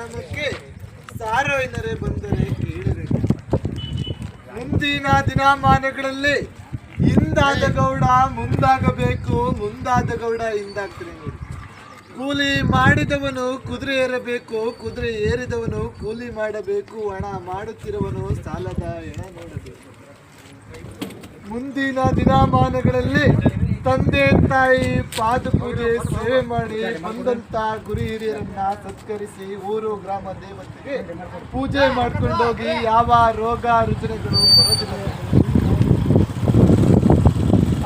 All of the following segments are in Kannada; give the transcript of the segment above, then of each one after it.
ಗ್ರಾಮಕ್ಕೆ ಸಾರೋಯಿನರೆ ಬಂದರೆ ಕೇಳಿದರೆ ಮುಂದಿನ ದಿನಮಾನಗಳಲ್ಲಿ ಹಿಂದಾದ ಗೌಡ ಮುಂದಾಗಬೇಕು, ಮುಂದಾದ ಗೌಡ ಹಿಂದಾಗ್ತಾರೆ ನೋಡಿ. ಕೂಲಿ ಮಾಡಿದವನು ಕುದುರೆ ಏರಬೇಕು, ಕುದುರೆ ಏರಿದವನು ಕೂಲಿ ಮಾಡಬೇಕು, ಹಣ ಮಾಡುತ್ತಿರುವನು ಸಾಲದ ಹೆಣ ನೋಡಬೇಕು. ಮುಂದಿನ ದಿನಮಾನಗಳಲ್ಲಿ ತಂದೆ ತಾಯಿ ಪಾದಪೂಜೆ ಸೇವೆ ಮಾಡಿ ಬಂದಂತ ಗುರು ಹಿರಿಯರನ್ನ ಸತ್ಕರಿಸಿ ಊರು ಗ್ರಾಮ ದೇವತೆಗೆ ಪೂಜೆ ಮಾಡ್ಕೊಂಡೋಗಿ ಯಾವ ರೋಗ ರುಜಿನಗಳು ಬರೋದಿಲ್ಲ.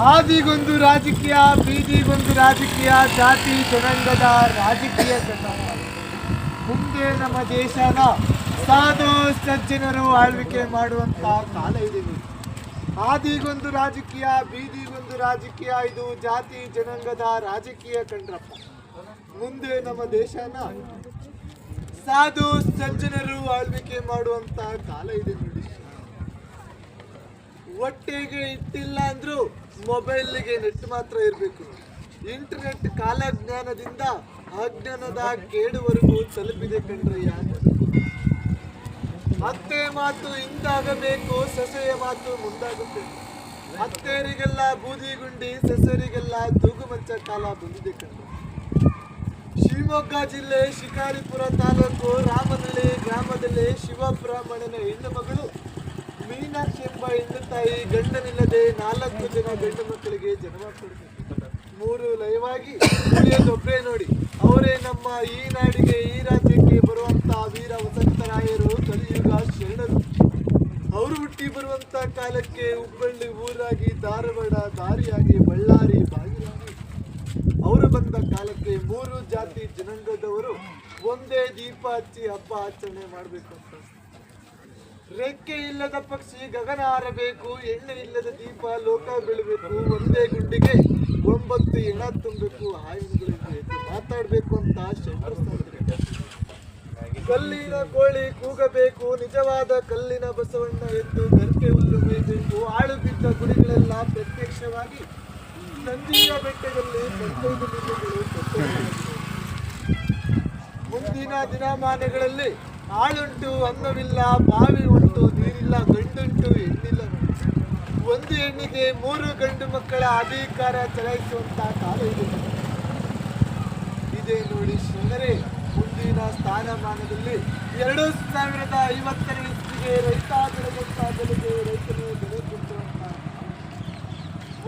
ಆದಿಗೊಂದು ರಾಜಕೀಯ, ಬೀದಿಗೊಂದು ರಾಜಕೀಯ, ಜಾತಿ ಜನಾಂಗದ ರಾಜಕೀಯ ಮುಂದೆ ನಮ್ಮ ದೇಶನ ಸಾಧು ಸಜ್ಜನರು ಆಳ್ವಿಕೆ ಮಾಡುವಂತ ಕಾಲ ಇದೆ. ಆದಿಗೊಂದು ರಾಜಕೀಯ, ಬೀದಿಗೊಂದು ರಾಜಕೀಯ, ಇದು ಜಾತಿ ಜನಾಂಗದ ರಾಜಕೀಯ ಕಂಡ್ರಪ್ಪ. ಮುಂದೆ ನಮ್ಮ ದೇಶನ ಸಾಧು ಸಜ್ಜನರು ಆಳ್ವಿಕೆ ಮಾಡುವಂತ ಕಾಲ ಇದೆ ನೋಡಿ. ಹೊಟ್ಟೆಗೆ ಇಟ್ಟಿಲ್ಲ ಅಂದ್ರೂ ಮೊಬೈಲ್ಗೆ ನೆಟ್ ಮಾತ್ರ ಇರಬೇಕು. ಇಂಟರ್ನೆಟ್ ಕಾಲಜ್ಞಾನದಿಂದ ಅಜ್ಞಾನದ ಕೇಡುವರೆಗೂ ತಲುಪಿದೆ ಕಂಡ್ರೆ ಯಾರು. ಅತ್ತೆ ಮಾತು ಹಿಂದಾಗಬೇಕು, ಸೊಸೆಯ ಮಾತು ಮುಂದಾಗಬೇಕು. ಅತ್ತೆಯರಿಗೆಲ್ಲ ಬೂದಿ ಗುಂಡಿ, ಸೊಸೆಯರಿಗೆಲ್ಲ ತೂಗುಮಂಚ ಕಾಲ ಬಂದಿದೆ ಕಂಡು. ಶಿವಮೊಗ್ಗ ಜಿಲ್ಲೆ ಶಿಕಾರಿಪುರ ತಾಲೂಕು ರಾಮನಹಳ್ಳಿ ಗ್ರಾಮದಲ್ಲಿ ಶಿವಬ್ರಾಹ್ಮಣನ ಹೆಣ್ಣು ಮಗಳು ಮೀನಾಕ್ಷಿ ಎಂಬ ಹೆಣ್ಣು ತಾಯಿ ಗಂಡನಿಲ್ಲದೆ 4 ಜನ ಗಂಡು ಮಕ್ಕಳಿಗೆ ಜನ್ಮ ಕೊಡ್ತಾರೆ. 3 ಲಯವಾಗಿ ಉಳಿಯೋದೊಬ್ಬರೇ ನೋಡಿ. ಅವರೇ ನಮ್ಮ ಈ ನಾಡಿಗೆ, ಈ ರಾಜ್ಯಕ್ಕೆ ಬರುವಂತ ವೀರ ವಸಂತರಾಯರು, ಕಲಿಯುಗ ಶರಣರು. ಅವರು ಹುಟ್ಟಿ ಬರುವಂತ ಕಾಲಕ್ಕೆ ಹುಬ್ಬಳ್ಳಿ ಊರಾಗಿ, ಧಾರವಾಡ ದಾರಿಯಾಗಿ, ಬಳ್ಳಾರಿ ಬಾಗಿಲಾಗಿ ಅವರು ಬಂದ ಕಾಲಕ್ಕೆ 3 ಜಾತಿ ಜನಾಂಗದವರು ಒಂದೇ ದೀಪ ಹಚ್ಚಿ ಹಬ್ಬ ಆಚರಣೆ ಮಾಡಬೇಕು ಅಂತ. ರೆಕ್ಕೆ ಇಲ್ಲದ ಪಕ್ಷಿ ಗಗನ ಹಾರಬೇಕು, ಎಣ್ಣೆ ಇಲ್ಲದ ದೀಪ ಲೋಕ ಬೀಳಬೇಕು, ಒಂದೇ ಗುಂಡಿಗೆ 9 ಹೆಣ ತುಂಬಬೇಕು, ಆಯುಧಗಳಿಗೆ ಮಾತಾಡಬೇಕು ಅಂತ ಶಂಕರ. ಕಲ್ಲಿನ ಕೋಳಿ ಕೂಗಬೇಕು, ನಿಜವಾದ ಕಲ್ಲಿನ ಬಸವಣ್ಣ ಎಂದು ಗರ್ಕೆ ಹುಲ್ಲು ಮೇಯಬೇಕು. ಆಳು ಬಿದ್ದ ಗುಡಿಗಳೆಲ್ಲ ಪ್ರತ್ಯಕ್ಷವಾಗಿ ನಂದಿಯ ಬೆಟ್ಟದಲ್ಲಿ 15 ಲಿಂಗಗಳು. ಮುಂದಿನ ದಿನಮಾನಗಳಲ್ಲಿ ಆಳುಂಟು ಅನ್ನವಿಲ್ಲ, ಬಾವಿ ಉಂಟು ನೀರಿಲ್ಲ, ಗಂಡುಂಟು ಹೆಣ್ಣಿಲ್ಲ. ಒಂದು ಹೆಣ್ಣಿಗೆ 3 ಗಂಡು ಮಕ್ಕಳ ಅಧಿಕಾರ ಚಲಾಯಿಸುವಂತ ಕಾಲ ಇದೆ ನೋಡಿ ಶರಣರೇ. ಮುಂದಿನ ಸ್ಥಾನಮಾನದಲ್ಲಿ 2050ನೇ ಇಸ್ವಿಗೆ ರೈತ ಬೆಳೆದಂತ ಬೆಲೆಗೆ ರೈತನು ಬೆಲೆ ಕೊಟ್ಟುವಂತ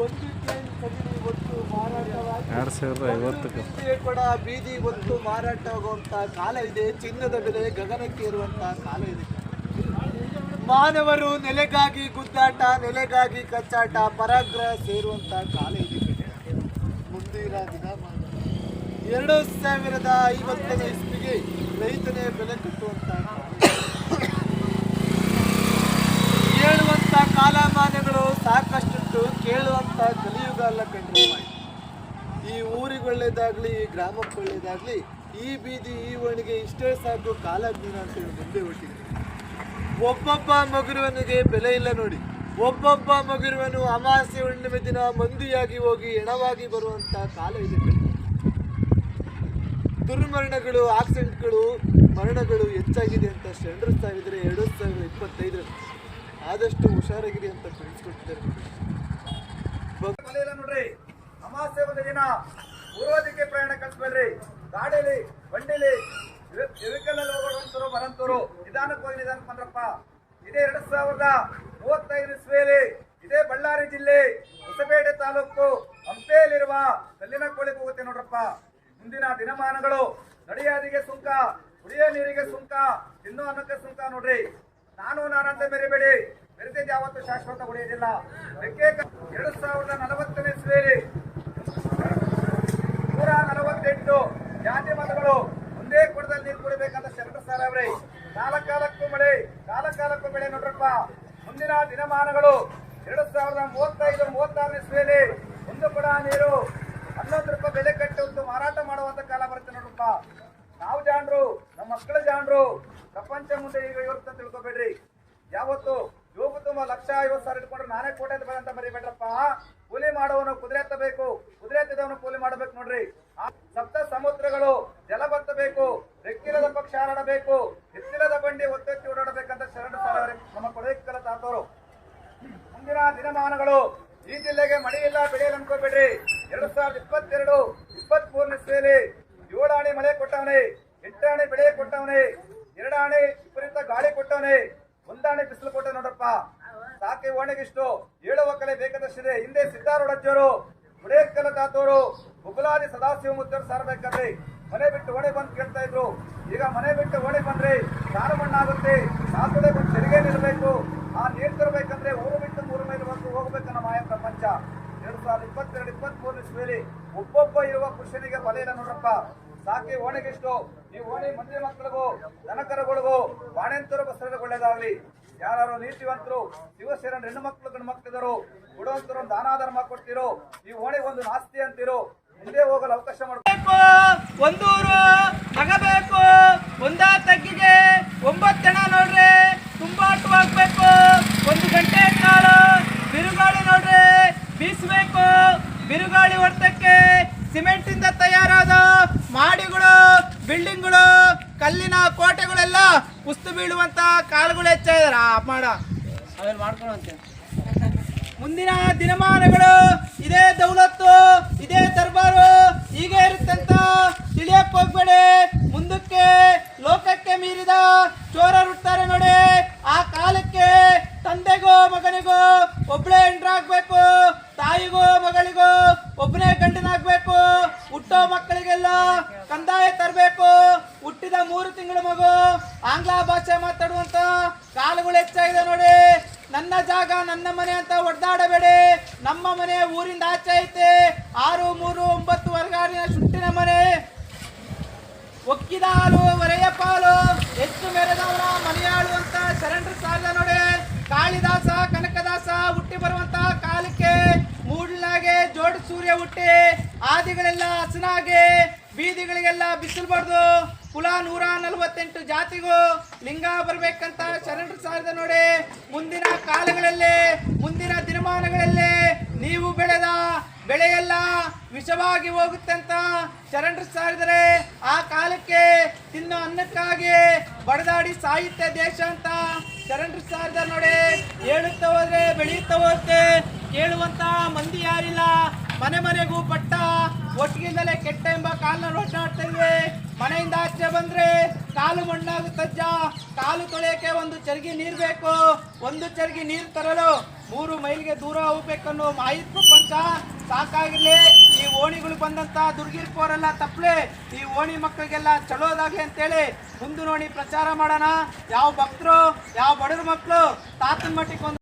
1 ಟನ್ ಕಡಿಮೆ ಒಟ್ಟು ಮಾರಾಟವಾಗಿ 2050 ಕೂಡ ಬೀದಿ ಒತ್ತು ಮಾರಾಟವಾಗುವಂತ ಕಾಲ ಇದೆ. ಚಿನ್ನದ ಬೆಲೆ ಗಗನಕ್ಕೆ ಇರುವಂತ ಕಾಲ ಇದೆ. ಮಾನವರು ನೆಲೆಗಾಗಿ ಗುದ್ದಾಟ, ನೆಲೆಗಾಗಿ ಕಚ್ಚಾಟ, ಪರಾಗ್ರಹ ಸೇರುವಂತ ಕಾಲ ಇದೆ. ಮುಂದಿನ ದಿನಮಾನ 2050ನೇ ಇಸ್ವಿಗೆ ರೈತನೇ ಬೆಲೆ ಕಟ್ಟುವಂತ ಹೇಳುವಂತ ಕಾಲಮಾನಗಳು ಸಾಕಷ್ಟು ಕೇಳುವಂತ ಕಲಿಯುಗ ಅಲ್ಲ ಕಂಡ್ರೆ. ಈ ಊರಿಗೆ ಒಳ್ಳೇದಾಗ್ಲಿ, ಈ ಗ್ರಾಮಕ್ಕೆ ಒಳ್ಳೇದಾಗ್ಲಿ, ಈ ಬೀದಿ ಈ ಓಣಿಗೆ ಇಷ್ಟೇ ಸಾಕು ಕಾಲಜ್ಞಾನ ಅಂತೇಳಿ ಮುಂದೆ ಹೊಟ್ಟಿದೆ. ಒಬ್ಬೊಬ್ಬ ಮಗುರುವನಿಗೆ ಬೆಲೆ ಇಲ್ಲ ನೋಡಿ. ಒಬ್ಬೊಬ್ಬ ಮಗುರುವನು ಅಮಾವಾಸ್ಯೆ ಹುಣ್ಣಿಮೆ ದಿನ ಮಂದಿಯಾಗಿ ಹೋಗಿ ಹೆಣವಾಗಿ ಬರುವಂತ ಕಾಲ ಇದೆ. ದುರ್ಮರಣಗಳು, ಆಕ್ಸಿಡೆಂಟ್ಗಳು, ಮರಣಗಳು ಹೆಚ್ಚಾಗಿದೆ ಅಂತ ಶರಣರಿಸ್ತಾ ಇದ್ರೆ 2025 ಆದಷ್ಟು ಹುಷಾರಾಗಿರಿ ಅಂತ ತಿಳಿಸ್ಕೊಟ್ಟಿದ್ದಾರೆ ನೋಡ್ರಿ. ಅಮಾವಾಸ್ಯೆ ಒಂದು ದಿನ ಪೂರ್ವದಿಕ್ಕೆ ಪ್ರಯಾಣ ಕಳಿಸ್ಬೇಡ್ರಿ. ಗಾಡಿಲಿ, ಬಂಡಿಲಿ, ವೆಹಿಕಲ್ ಹೋಗೋಂತರು ಬರಂತರು ನಿಧಾನಕ್ಕೆ ಹೋಗಿ ನಿಧಾನಕ್ಕೆ ಬಂದ್ರಪ್ಪ. ಇದೇ 2035 ಇಸ್ವಿಯಲ್ಲಿ ಇದೇ ಬಳ್ಳಾರಿ ಜಿಲ್ಲೆ ಹೊಸಪೇಟೆ ತಾಲೂಕು ಹಂಪೆಯಲ್ಲಿರುವ ಕಲ್ಲಿನ ಕೋಳಿಗೆ ಹೋಗುತ್ತೆ ನೋಡ್ರಪ್ಪ. ಮುಂದಿನ ದಿನಮಾನಗಳು ನಡೆಯಾದಿಗೆ ಸುಂಕ, ಕುಡಿಯೋ ನೀರಿಗೆ ಸುಂಕ, ತಿನ್ನೋ ಅನ್ನಕ್ಕೆ ಸುಂಕ ನೋಡ್ರಿ. ನಾನಂತ ಮೆರಿಬೇಡಿ, ಮೆರೆದಿದ್ದು ಯಾವತ್ತು ಶಾಶ್ವತ ಉಳಿಯೋದಿಲ್ಲ. 2040ನೇ ಇಸ್ವಿಯಲ್ಲಿ 148 ಜಾತಿ ಮತಗಳು ಒಂದೇ ಕೊಡದಲ್ಲಿ ನೀರು ಕುಡಿಬೇಕಂತ ಶರಣರ ಸಾರ್ ಅವ್ರಿ. ಕಾಲಕ್ಕೂ ಮಳೆ, ಕಾಲಕ್ಕೂ ಬೆಳೆ ನೋಡ್ರಪ್ಪ. ಮುಂದಿನ ದಿನಮಾನಗಳು 2035-36ನೇ ಇಸ್ವಿಯಲ್ಲಿ 1 ಕೊಡ ನೀರು 11 ರೂಪಾಯಿ ಬೆಲೆ ಕಟ್ಟಿ ಮಾರಾಟ ಮಾಡುವಂತ ಕಾಲ ಬರುತ್ತೆ ನೋಡ್ರಪ್ಪ. ನಾವು ಜಾಣರು, ನಮ್ಮ ಮಕ್ಕಳು ಜಾಣರು. ಪ್ರಪಂಚ ಮುಂದೆ ಈಗ ಇರುತ್ತೆ ಅಂತ ತಿಳ್ಕೊಬೇಡ್ರಿ. ಯಾವತ್ತು ಯೋಗು ತುಂಬ 1,50,000 ಇಟ್ಕೊಂಡ್ರೆ ನಾನೇ ಕೋಟೆ ಅಂತ ಮರಿಬೇಡ್ರಪ್ಪ. ಕೂಲಿ ಮಾಡುವವನು ಕುದುರೆ ಎತ್ತಬೇಕು, ಕುದುರೆ ಎತ್ತಿದವನು ಕೂಲಿ ಮಾಡಬೇಕು ನೋಡ್ರಿ. ಸಪ್ತ ಸಮುದ್ರಗಳು ಜಲ ಬರ್ತಬೇಕು, ರೆಕ್ಕಿರದ ಪಕ್ಷ ಕಾಲಾಡಬೇಕು, ಎತ್ತಿರದ ಬಂಡಿ ಒತ್ತೆತ್ತಿ ಓಡಾಡಬೇಕಂತ ಶರಣರು ಸಾರವರೆ ನಮ್ಮ ಕೊಡೈಕಲ ತಾತವರು. ಮುಂದಿನ ದಿನಮಾನಗಳು ಈ ಜಿಲ್ಲೆಗೆ ಮಳೆ ಇಲ್ಲ, ಬೆಳೆಯಲ್ಲ ಅನ್ಕೋಬೇಡ್ರಿ. 2022, 23ನೇ ಇಸ್ವಿಯಲ್ಲಿ 7 ಆಣೆ ಮಳೆ ಕೊಟ್ಟವನೇ, 8 ಆಣೆ ಬೆಳೆ ಕೊಟ್ಟವನೇ, 2 ಆಣೆ ವಿಪರೀತ ಗಾಳಿ ಕೊಟ್ಟವನೇ, 1 ಆಣೆ ಬಿಸಿಲು ಕೊಟ್ಟ ನೋಡ್ರಪ್ಪ. ಸಾಕೆ ಓಣೆಗಿಷ್ಟು ಹೇಳುವ ಕಲೆ ಬೇಕಾದಷ್ಟಿದೆ. ಹಿಂದೆ ಸಿದ್ದಾರೂಢಜ್ಜರು, ಗುಡೇಕಲ ತಾತವರು, ಗುಬ್ಬಲಾದಿ ಸದಾಶಿವ ಮುತ್ತರು ಸಾರಬೇಕಾದ್ರೆ ಮನೆ ಬಿಟ್ಟು ಓಣೆ ಬಂದು ಕೇಳ್ತಾ ಇದ್ರು. ಈಗ ಮನೆ ಬಿಟ್ಟು ಓಣೆ ಬಂದ್ರೆ ಸಾರು ಮಣ್ಣಾಗುತ್ತೆ, ಸಾಕುಡೆ ಬಂದು ತೆರಿಗೆ ನಿಲ್ಲಬೇಕು. ಆ ನೀರು ತರಬೇಕಂದ್ರೆ ಊರು ಬಿಟ್ಟು 3 ಮೈಲು ಹೋಗ್ಬೇಕನ್ನ ಮಾಯ ಪ್ರಪಂಚ. 2022, 23 ಇಸ್ವಿಯಲ್ಲಿ ಒಬ್ಬೊಬ್ಬ ಇರುವ ಪುರುಷನಿಗೆ ಬಲ ಇಲ್ಲ ನೋಡ್ರಪ್ಪ. ಸಾಕಿ ಓಣೆಗಿಷ್ಟು ನೀವು ಓಣಿ ಮಂದಿ ಮಕ್ಕಳಿಗೂ ದನಕರಗಳಿಗೂ ಬಾಣೆಂತರು ಬಸರಿಗೆ ಒಳ್ಳೇದಾಗ್ಲಿ. ಯಾರು ನೀತಿವಂತರು ಶಿವಶರಣ ಹೆಣ್ಣು ಮಕ್ಕಳು ಗಂಡು ಮಕ್ಕಳಿದರು ಕೊಡುವಂತರು ದಾನ ಧರ್ಮ ಕೊಡ್ತಿರೋ, ಈ ಓಣಿ ಒಂದು ನಾಸ್ತಿ ಅಂತಿರೋ, ಮುಂದೆ ಹೋಗಲು ಅವಕಾಶ ಮಾಡಬೇಕು. ಒಂದೂರು ನಗಬೇಕು, ಒಂದ ತಗ್ಗಿಗೆ 9 ಜನ ನೋಡ್ರಿ ತುಂಬಾಟವಾಗಬೇಕು. 1 ಗಂಟೆ ಕಾಲ ಬಿರುಗಾಳಿ ನೋಡ್ರಿ ಬೀಸಬೇಕು. ಬಿರುಗಾಳಿ ಹೊಡೆತಕ್ಕೆ ಸಿಮೆಂಟ್ ಇಂದ ತಯಾರಾದ ಮಾಡಿಗಳು, ಬಿಲ್ಡಿಂಗ್ಗಳು, ಕಲ್ಲಿನ ಕೋಟೆಗಳೆಲ್ಲ ಕುಸ್ತು ಬೀಳುವಂತ ಕಾಲುಗಳು ಹೆಚ್ಚಾಗಿದಾರ ಮಾಡ ಅವೇನು ಮಾಡ್ಕೊಳ್ಳುವಂತೆ. ಮುಂದಿನ ದಿನಮಾನಗಳು ಇದೇ ದೌಲತ್ತು, ಇದೇ ದರ್ಬಾರು ಹೀಗೆ ಇರುತ್ತಂತ ತಿಳಿಯಕ್ ಹೋಗ್ಬೇಡಿ. ಮುಂದಕ್ಕೆ ಲೋಕಕ್ಕೆ ಮೀರಿದ ಚೋರರುತ್ತಾರೆ ನೋಡಿ. ಆ ಕಾಲಕ್ಕೆ ತಂದೆಗೂ ಮಗನಿಗೂ ಒಬ್ಬಳೇ ಹೆಂಡ್ರಾಗ್ಬೇಕು, ತಾಯಿಗೂ ಮಗಳಿಗೂ ಒಬ್ಬನೇ ಗಂಡನಾಗ್ಬೇಕು. ಹುಟ್ಟೋ ಮಕ್ಕಳಿಗೆಲ್ಲ ಕಂದಾಯ ತರಬೇಕು. ಹುಟ್ಟಿದ 3 ತಿಂಗಳ ಮಗು ಆಂಗ್ಲ ಭಾಷೆ ಮಾತಾಡುವಂತ ಕಾಲಗಳು ಹೆಚ್ಚಾಗಿದೆ ನೋಡಿ. ನನ್ನ ಜಾಗ ನನ್ನ ಮನೆ ಅಂತ ಒಡ್ದಾಡಬೇಡಿ. ನಮ್ಮ ಮನೆ ಊರಿಂದ ಆಚೆ ಐತೆ. 6, 3, 9 ವರ್ಗಾರಿನ ಸುಟ್ಟಿನ ಮನೆ. ಒಕ್ಕಿದ ಹಾಲು ಒರೆಯ ಪಾಲು, ಹೆಚ್ಚು ಮೆರೆದವರ ಮನೆಯಾಳು ಅಂತ ಶರಣರು ಸಾಲ ನೋಡಿ. ಕಾಳಿದಾಸ ಕನಕದಾಸ ಹುಟ್ಟಿ ಬರುವಂತ ಕಾಲಕ್ಕೆ ಮೂಡ್ಲಾಗೆ ಜೋಡಿ ಸೂರ್ಯ ಹುಟ್ಟಿ ಆದಿಗಳೆಲ್ಲ ಹಸನಾಗಿ ಬೀದಿಗಳಿಗೆಲ್ಲ ಬಿಸಿಲ್ಬಾರ್ದು. ಕುಲ 148 ಜಾತಿಗೂ ಲಿಂಗ ಬರ್ಬೇಕಂತ ಶರಣರು ಸಾರಿದ ನೋಡಿ. ಮುಂದಿನ ಕಾಲಗಳಲ್ಲಿ ಮುಂದಿನ ದಿನಮಾನಗಳಲ್ಲಿ ನೀವು ಬೆಳೆದ ಬೆಳೆಯೆಲ್ಲ ವಿಷವಾಗಿ ಹೋಗುತ್ತೆ ಅಂತ ಶರಣರು ಸಾರಿದರೆ ಆ ಕಾಲಕ್ಕೆ ತಿನ್ನೋ ಅನ್ನಕ್ಕಾಗಿ ಬಡದಾಡಿ ಸಾಹಿತ್ಯ ದೇಶ ಅಂತ ಶರಣರು ಸಾರಿದ ನೋಡಿ. ಹೇಳುತ್ತಾ ಹೋದ್ರೆ ಬೆಳೆಯುತ್ತಾ ಹೋಗುತ್ತೆ, ಕೇಳುವಂತ ಮಂದಿ ಯಾರಿಲ್ಲ. ಮನೆ ಮನೆಗೂ ಪಟ್ಟ ಒಟ್ಟಿಗಿಂದಲೇ ಕೆಟ್ಟ ಎಂಬ ಕಾಲನ್ನ ಒಡ್ಡಾಡ್ತಾ ಇವೆ. ಮನೆಯಿಂದ ಆಚೆ ಬಂದ್ರೆ ಕಾಲು ಮಣ್ಣಾಗುತ್ತಜ್ಜ. ಕಾಲು ತೊಳೆಯಕ್ಕೆ 1 ಚರ್ಗಿ ನೀರು ಬೇಕು. 1 ಚರ್ಗಿ ನೀರು ತರಲು 3 ಮೈಲಿಗೆ ದೂರ ಹೋಗ್ಬೇಕನ್ನೋ ಮಾಹಿತಿ ಪ್ರಪಂಚ ಸಾಕಾಗಿರ್ಲಿ. ಈ ಓಣಿಗಳು ಬಂದಂತ ದುರ್ಗಿರ್ಕೋರೆಲ್ಲ ತಪ್ಪಲೆ. ಈ ಓಣಿ ಮಕ್ಕಳಿಗೆಲ್ಲ ಚಲೋದಾಗ್ಲಿ ಅಂತೇಳಿ ಮುಂದೆ ನೋಡಿ ಪ್ರಚಾರ ಮಾಡೋಣ. ಯಾವ ಭಕ್ತರು ಯಾವ ಬಡವ್ರ ಮಕ್ಕಳು ತಾತನ ಮಟ್ಟಿಗೆ